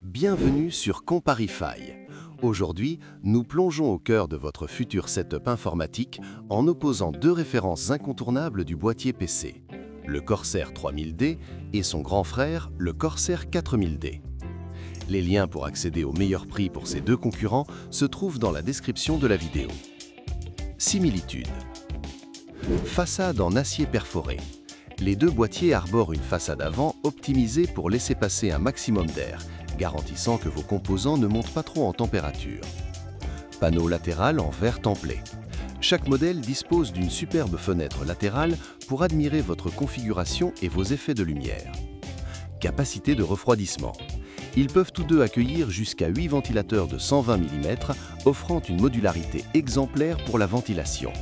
Bienvenue sur Comparify. Aujourd'hui, nous plongeons au cœur de votre futur setup informatique en opposant deux références incontournables du boîtier PC, le Corsair 3000D et son grand frère, le Corsair 4000D. Les liens pour accéder au meilleur prix pour ces deux concurrents se trouvent dans la description de la vidéo. Similitudes. Façade en acier perforé. Les deux boîtiers arborent une façade avant optimisée pour laisser passer un maximum d'air, garantissant que vos composants ne montent pas trop en température. Panneau latéral en verre templé. Chaque modèle dispose d'une superbe fenêtre latérale pour admirer votre configuration et vos effets de lumière. Capacité de refroidissement. Ils peuvent tous deux accueillir jusqu'à 8 ventilateurs de 120 mm, offrant une modularité exemplaire pour la ventilation.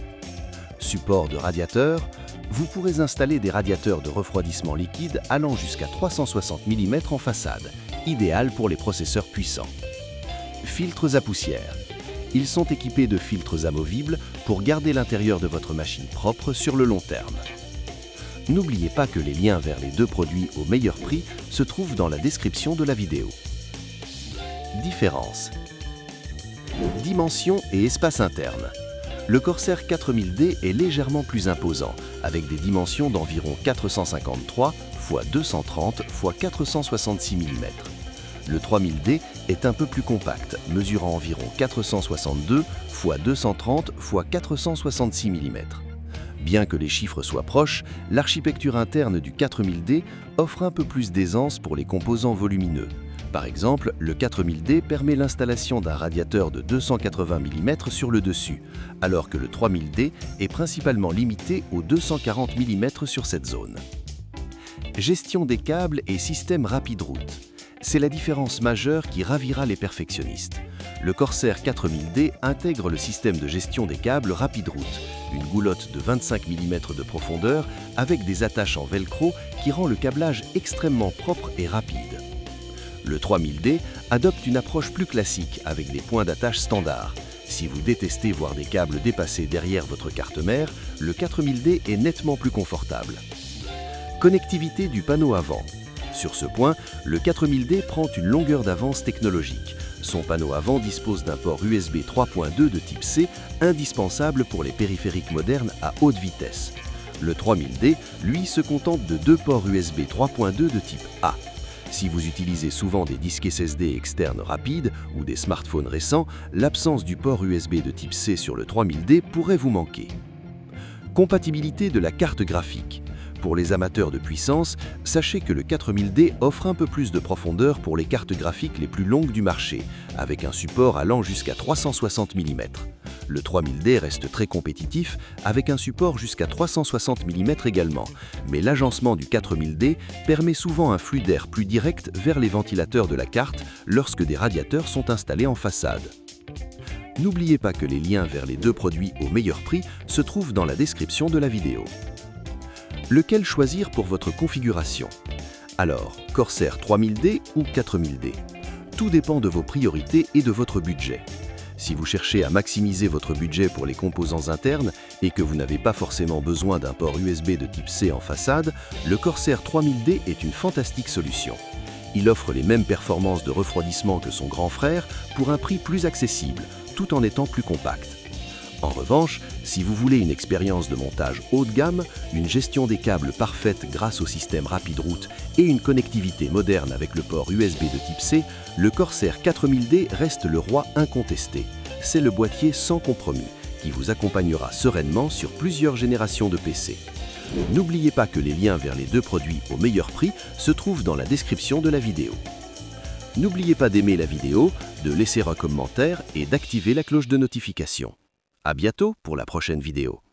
Support de radiateur. Vous pourrez installer des radiateurs de refroidissement liquide allant jusqu'à 360 mm en façade, idéal pour les processeurs puissants. Filtres à poussière. Ils sont équipés de filtres amovibles pour garder l'intérieur de votre machine propre sur le long terme. N'oubliez pas que les liens vers les deux produits au meilleur prix se trouvent dans la description de la vidéo. Différences. Dimensions et espace interne. Le Corsair 4000D est légèrement plus imposant, avec des dimensions d'environ 453 x 230 x 466 mm. Le 3000D est un peu plus compact, mesurant environ 462 x 230 x 466 mm. Bien que les chiffres soient proches, l'architecture interne du 4000D offre un peu plus d'aisance pour les composants volumineux. Par exemple, le 4000D permet l'installation d'un radiateur de 280 mm sur le dessus, alors que le 3000D est principalement limité aux 240 mm sur cette zone. Gestion des câbles et système rapide route. C'est la différence majeure qui ravira les perfectionnistes. Le Corsair 4000D intègre le système de gestion des câbles rapide route, une goulotte de 25 mm de profondeur avec des attaches en velcro qui rend le câblage extrêmement propre et rapide. Le 3000D adopte une approche plus classique avec des points d'attache standards. Si vous détestez voir des câbles dépasser derrière votre carte mère, le 4000D est nettement plus confortable. Connectivité du panneau avant. Sur ce point, le 4000D prend une longueur d'avance technologique. Son panneau avant dispose d'un port USB 3.2 de type C, indispensable pour les périphériques modernes à haute vitesse. Le 3000D, lui, se contente de deux ports USB 3.2 de type A. Si vous utilisez souvent des disques SSD externes rapides ou des smartphones récents, l'absence du port USB de type C sur le 3000D pourrait vous manquer. Compatibilité de la carte graphique. Pour les amateurs de puissance, sachez que le 4000D offre un peu plus de profondeur pour les cartes graphiques les plus longues du marché, avec un support allant jusqu'à 360 mm. Le 3000D reste très compétitif, avec un support jusqu'à 360 mm également, mais l'agencement du 4000D permet souvent un flux d'air plus direct vers les ventilateurs de la carte lorsque des radiateurs sont installés en façade. N'oubliez pas que les liens vers les deux produits au meilleur prix se trouvent dans la description de la vidéo. Lequel choisir pour votre configuration? Alors, Corsair 3000D ou 4000D? Tout dépend de vos priorités et de votre budget. Si vous cherchez à maximiser votre budget pour les composants internes et que vous n'avez pas forcément besoin d'un port USB de type C en façade, le Corsair 3000D est une fantastique solution. Il offre les mêmes performances de refroidissement que son grand frère pour un prix plus accessible, tout en étant plus compact. En revanche, si vous voulez une expérience de montage haut de gamme, une gestion des câbles parfaite grâce au système rapide route et une connectivité moderne avec le port USB de type C, le Corsair 4000D reste le roi incontesté. C'est le boîtier sans compromis qui vous accompagnera sereinement sur plusieurs générations de PC. N'oubliez pas que les liens vers les deux produits au meilleur prix se trouvent dans la description de la vidéo. N'oubliez pas d'aimer la vidéo, de laisser un commentaire et d'activer la cloche de notification. À bientôt pour la prochaine vidéo.